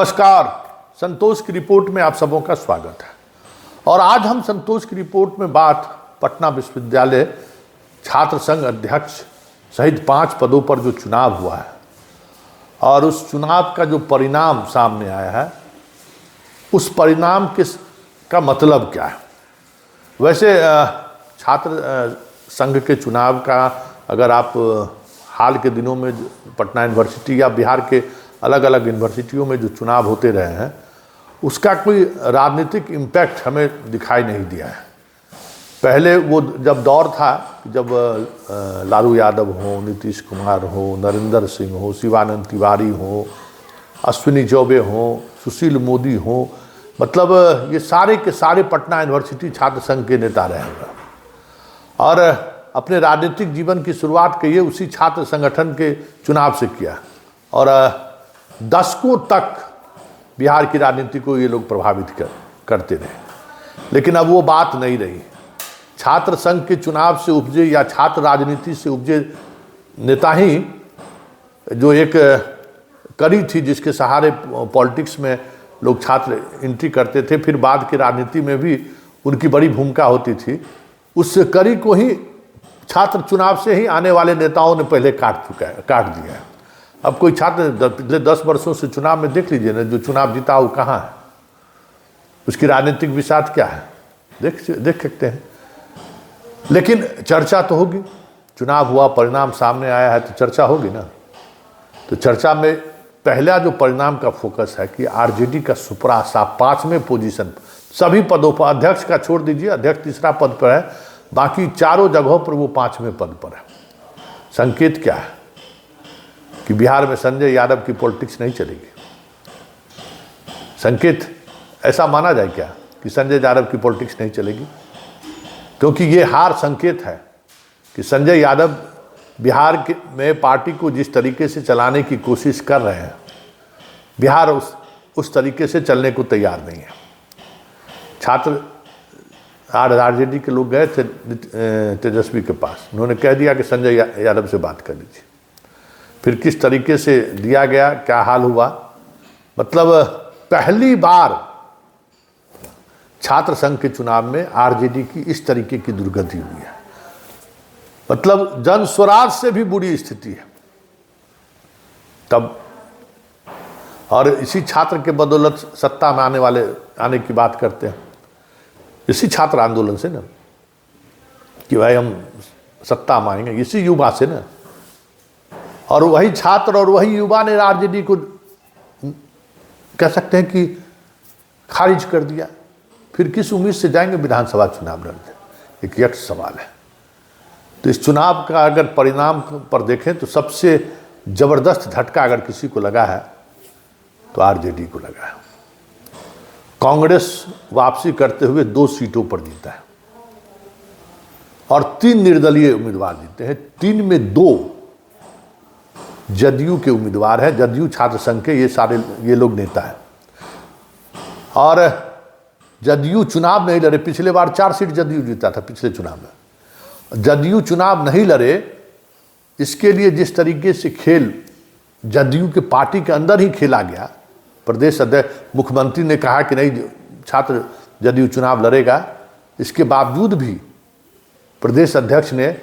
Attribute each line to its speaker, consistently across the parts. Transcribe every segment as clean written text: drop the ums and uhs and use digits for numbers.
Speaker 1: नमस्कार। संतोष की रिपोर्ट में आप सबों का स्वागत है। और आज हम संतोष की रिपोर्ट में बात पटना विश्वविद्यालय छात्र संघ अध्यक्ष सहित 5 पदों पर जो चुनाव हुआ है और उस चुनाव का जो परिणाम सामने आया है, उस परिणाम का मतलब क्या है। वैसे छात्र संघ के चुनाव का अगर आप हाल के दिनों में पटना यूनिवर्सिटी या बिहार के अलग अलग यूनिवर्सिटियों में जो चुनाव होते रहे हैं, उसका कोई राजनीतिक इम्पैक्ट हमें दिखाई नहीं दिया है। पहले वो जब दौर था, जब लालू यादव हो, नीतीश कुमार हो, नरेंद्र सिंह हो, शिवानंद तिवारी हो, अश्विनी चौबे हो, सुशील मोदी हो, मतलब ये सारे के सारे पटना यूनिवर्सिटी छात्र संघ के नेता रहे हैं और अपने राजनीतिक जीवन की शुरुआत करिए उसी छात्र संगठन के चुनाव से किया और दशकों तक बिहार की राजनीति को ये लोग प्रभावित करते रहे। लेकिन अब वो बात नहीं रही। छात्र संघ के चुनाव से उपजे या छात्र राजनीति से उपजे नेता ही जो एक कड़ी थी जिसके सहारे पॉलिटिक्स में लोग छात्र एंट्री करते थे, फिर बाद की राजनीति में भी उनकी बड़ी भूमिका होती थी, उस कड़ी को ही छात्र चुनाव से ही आने वाले नेताओं ने पहले काट दिया है। अब कोई छात्र पिछले 10 वर्षों से चुनाव में देख लीजिए ना, जो चुनाव जीता वो कहाँ है, उसकी राजनीतिक विषाद क्या है, देख सकते हैं। लेकिन चर्चा तो होगी। चुनाव हुआ, परिणाम सामने आया है तो चर्चा होगी ना। तो चर्चा में पहला जो परिणाम का फोकस है कि आरजेडी का सुपरा साहब 5वें पोजीशन, सभी पदों पर, अध्यक्ष का छोड़ दीजिए, अध्यक्ष तीसरा पद पर है, बाकी चारों जगहों पर वो 5वें पद पर है। संकेत क्या है कि बिहार में संजय यादव की पॉलिटिक्स नहीं चलेगी। संकेत ऐसा माना जाए क्या कि संजय यादव की पॉलिटिक्स नहीं चलेगी, क्योंकि ये हार संकेत है कि संजय यादव बिहार में पार्टी को जिस तरीके से चलाने की कोशिश कर रहे हैं, बिहार उस तरीके से चलने को तैयार नहीं है। छात्र आरजेडी के लोग गए थे तेजस्वी के पास, उन्होंने कह दिया कि संजय यादव से बात कर लीजिए। फिर किस तरीके से दिया गया, क्या हाल हुआ, मतलब पहली बार छात्र संघ के चुनाव में आरजेडी की इस तरीके की दुर्गति हुई है। मतलब जन स्वराज से भी बुरी स्थिति है तब। और इसी छात्र के बदौलत सत्ता में आने की बात करते हैं, इसी छात्र आंदोलन से ना कि भाई हम सत्ता में आएंगे, इसी युवा से ना। और वही छात्र और वही युवा ने आरजेडी को कह सकते हैं कि खारिज कर दिया। फिर किस उम्मीद से जाएंगे विधानसभा चुनाव लड़ने, एक यक्ष सवाल है। तो इस चुनाव का अगर परिणाम पर देखें तो सबसे जबरदस्त झटका अगर किसी को लगा है तो आरजेडी को लगा है। कांग्रेस वापसी करते हुए 2 सीटों पर जीता है और 3 निर्दलीय उम्मीदवार जीते हैं। 3 में 2 जदयू के उम्मीदवार हैं, जदयू छात्र संघ के ये लोग नेता हैं। और जदयू चुनाव नहीं लड़े। पिछले बार 4 सीट जदयू जीता था पिछले चुनाव में। जदयू चुनाव नहीं लड़े, इसके लिए जिस तरीके से खेल जदयू के पार्टी के अंदर ही खेला गया, प्रदेश अध्यक्ष मुख्यमंत्री ने कहा कि नहीं छात्र जदयू चुनाव लड़ेगा, इसके बावजूद भी प्रदेश अध्यक्ष ने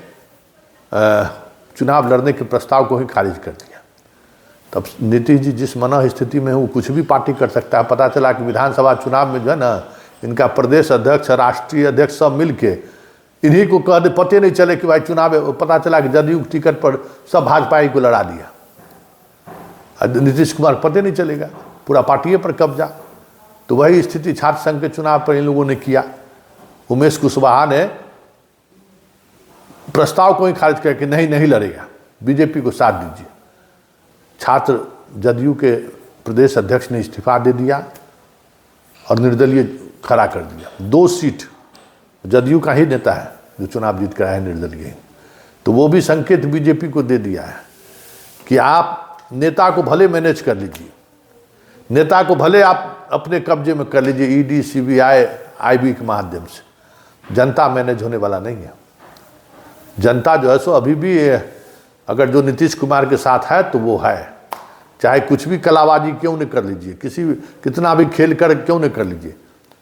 Speaker 1: चुनाव लड़ने के प्रस्ताव को ही खारिज कर दिया। तब नीतीश जी जिस मन स्थिति में वो कुछ भी पार्टी कर सकता है। पता चला कि विधानसभा चुनाव में जो है ना, इनका प्रदेश अध्यक्ष, राष्ट्रीय अध्यक्ष सब मिल के इन्हीं को कह दे, पते नहीं चले कि भाई चुनाव, पता चला कि जदयू के टिकट पर सब भाजपा ही को लड़ा दिया। नीतीश कुमार पते नहीं चलेगा, पूरा पार्टी पर कब्जा। तो वही स्थिति छात्र संघ के चुनाव पर इन लोगों ने किया। उमेश कुशवाहा ने प्रस्ताव को ही खारिज करके नहीं लड़ेगा, बीजेपी को साथ दीजिए। छात्र जदयू के प्रदेश अध्यक्ष ने इस्तीफा दे दिया और निर्दलीय खड़ा कर दिया। 2 सीट जदयू का ही नेता है जो चुनाव जीत कर आया है, निर्दलीय। तो वो भी संकेत बीजेपी को दे दिया है कि आप नेता को भले मैनेज कर लीजिए, नेता को भले आप अपने कब्जे में कर लीजिए ईडी, सीबीआई, आईबी के माध्यम से, जनता मैनेज होने वाला नहीं है। जनता जो है सो अभी भी अगर जो नीतीश कुमार के साथ है तो वो है, चाहे कुछ भी कलाबाजी क्यों न कर लीजिए, कितना भी खेल कर क्यों न कर लीजिए,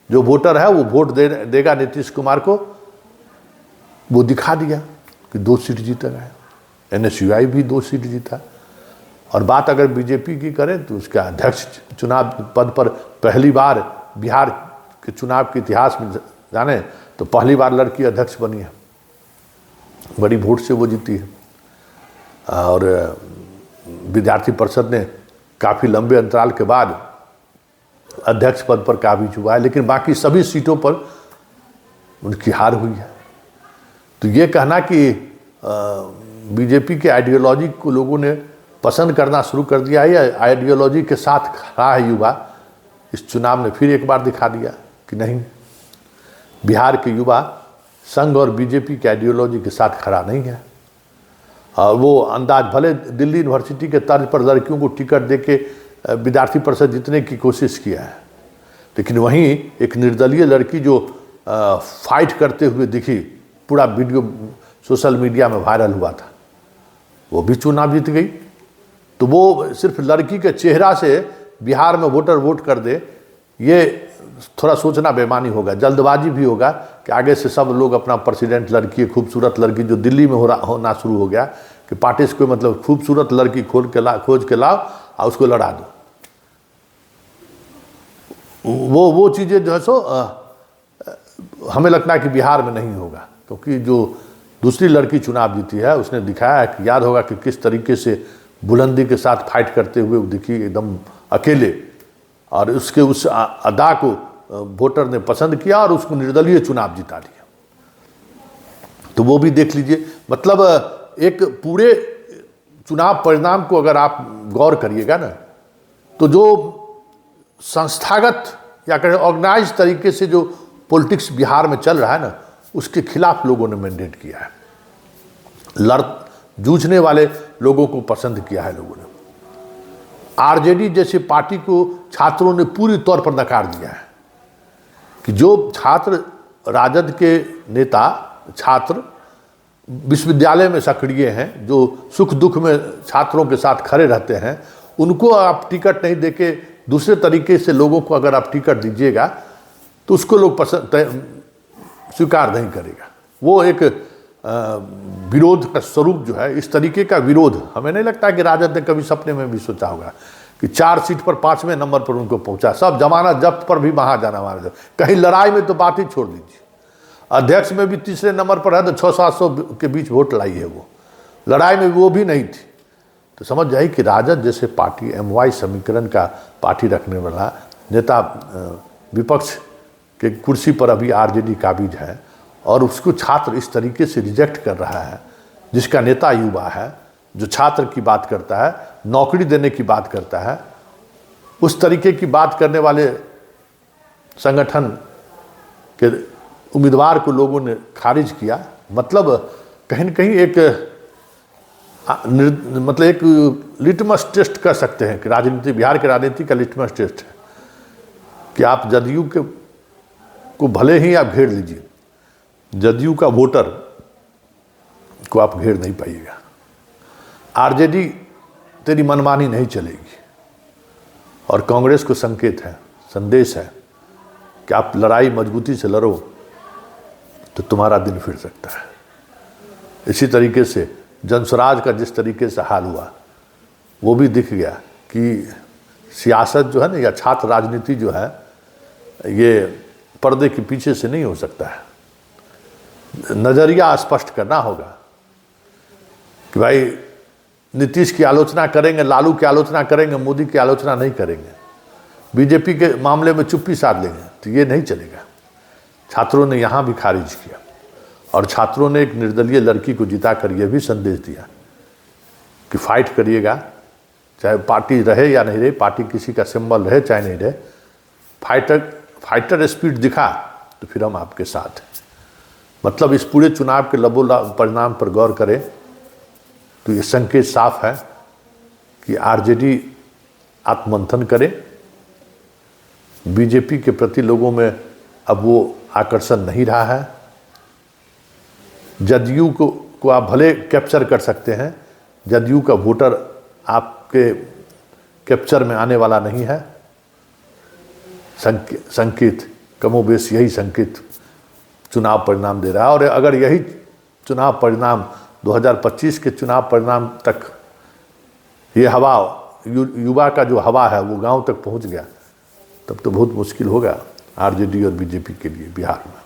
Speaker 1: जो वोटर है वो वोट देगा नीतीश कुमार को। वो दिखा दिया कि 2 सीट जीतेगा, NSUI भी 2 सीट जीता। और बात अगर बीजेपी की करें तो उसका अध्यक्ष चुनाव पद पर पहली बार बिहार के चुनाव के इतिहास में जाने तो पहली बार लड़की अध्यक्ष बनी है, बड़ी वोट से वो जीती है। और विद्यार्थी परिषद ने काफ़ी लंबे अंतराल के बाद अध्यक्ष पद पर काबिज हुआ है, लेकिन बाकी सभी सीटों पर उनकी हार हुई है। तो ये कहना कि बीजेपी के आइडियोलॉजी को लोगों ने पसंद करना शुरू कर दिया है या आइडियोलॉजी के साथ खड़ा है युवा, इस चुनाव ने फिर एक बार दिखा दिया कि नहीं, बिहार के युवा संघ और बीजेपी के आइडियोलॉजी के साथ खड़ा नहीं है। और वो अंदाज भले दिल्ली यूनिवर्सिटी के तर्ज पर लड़कियों को टिकट देके विद्यार्थी परिषद जीतने की कोशिश किया है, लेकिन वहीं एक निर्दलीय लड़की जो फाइट करते हुए दिखी, पूरा वीडियो सोशल मीडिया में वायरल हुआ था, वो भी चुनाव जीत गई। तो वो सिर्फ लड़की के चेहरा से बिहार में वोटर वोट कर दे, ये थोड़ा सोचना बेईमानी होगा, जल्दबाजी भी होगा कि आगे से सब लोग अपना प्रेसिडेंट लड़की, खूबसूरत लड़की जो दिल्ली में होना शुरू हो गया कि पार्टी से कोई मतलब खूबसूरत लड़की खोज के लाओ और उसको लड़ा दो। वो चीज़ें जो है सो हमें लगता है कि बिहार में नहीं होगा, क्योंकि जो दूसरी लड़की चुनाव जीती है उसने दिखाया है कि याद होगा कि किस तरीके से बुलंदी के साथ फाइट करते हुए वो दिखी एकदम अकेले, और उसके उस अदा को वोटर ने पसंद किया और उसको निर्दलीय चुनाव जिता दिया। तो वो भी देख लीजिए, मतलब एक पूरे चुनाव परिणाम को अगर आप गौर करिएगा ना, तो जो संस्थागत या कहें ऑर्गेनाइज तरीके से जो पॉलिटिक्स बिहार में चल रहा है ना, उसके खिलाफ लोगों ने मैंडेट किया है, जूझने वाले लोगों को पसंद किया है लोगों ने। आरजेडी जैसे पार्टी को छात्रों ने पूरी तौर पर नकार दिया है कि जो छात्र राजद के नेता छात्र विश्वविद्यालय में सक्रिय हैं, जो सुख दुख में छात्रों के साथ खड़े रहते हैं, उनको आप टिकट नहीं देके दूसरे तरीके से लोगों को अगर आप टिकट दीजिएगा तो उसको लोग स्वीकार नहीं करेगा। वो एक विरोध का स्वरूप जो है, इस तरीके का विरोध हमें नहीं लगता कि राजद ने कभी सपने में भी सोचा होगा कि 4 सीट पर 5वें नंबर पर उनको पहुंचा। सब जमानत जब्त पर भी वहां जाना मारा, कहीं लड़ाई में तो बात ही छोड़ दीजिए। अध्यक्ष में भी 3रे नंबर पर है तो 600-700 के बीच वोट लाई है, वो लड़ाई में वो भी नहीं थी। तो समझ जाइए कि राजद जैसे पार्टी, MY समीकरण का पार्टी रखने वाला नेता विपक्ष के कुर्सी पर अभी आरजेडी काबिज है, और उसको छात्र इस तरीके से रिजेक्ट कर रहा है, जिसका नेता युवा है, जो छात्र की बात करता है, नौकरी देने की बात करता है, उस तरीके की बात करने वाले संगठन के उम्मीदवार को लोगों ने खारिज किया। मतलब कहीं न कहीं एक लिटमस टेस्ट कर सकते हैं कि राजनीति, बिहार के राजनीति का लिटमस टेस्ट है कि आप जदयू को भले ही आप घेर लीजिए, जदयू का वोटर को आप घेर नहीं पाइएगा। आरजेडी तेरी मनमानी नहीं चलेगी, और कांग्रेस को संकेत है, संदेश है कि आप लड़ाई मजबूती से लड़ो तो तुम्हारा दिन फिर सकता है। इसी तरीके से जनस्वराज का जिस तरीके से हाल हुआ, वो भी दिख गया कि सियासत जो है ना, या छात्र राजनीति जो है, ये पर्दे के पीछे से नहीं हो सकता है। नज़रिया स्पष्ट करना होगा कि भाई नीतीश की आलोचना करेंगे, लालू की आलोचना करेंगे, मोदी की आलोचना नहीं करेंगे, बीजेपी के मामले में चुप्पी साध लेंगे, तो ये नहीं चलेगा। छात्रों ने यहाँ भी खारिज किया, और छात्रों ने एक निर्दलीय लड़की को जिता कर यह भी संदेश दिया कि फाइट करिएगा, चाहे पार्टी रहे या नहीं रहे, पार्टी किसी का सिंबल रहे चाहे नहीं रहे, फाइटर स्पिरिट दिखा तो फिर हम आपके साथ हैं। मतलब इस पूरे चुनाव के परिणाम पर गौर करें तो ये संकेत साफ है कि आरजेडी आत्ममंथन करे, बीजेपी के प्रति लोगों में अब वो आकर्षण नहीं रहा है। जदयू को आप भले कैप्चर कर सकते हैं, जदयू का वोटर आपके कैप्चर में आने वाला नहीं है। संकेत कमोबेश यही संकेत चुनाव परिणाम दे रहा है। और अगर यही चुनाव परिणाम 2025 के चुनाव परिणाम तक ये हवा युवा का जो हवा है वो गांव तक पहुंच गया, तब तो बहुत मुश्किल होगा आरजेडी और बीजेपी के लिए बिहार में।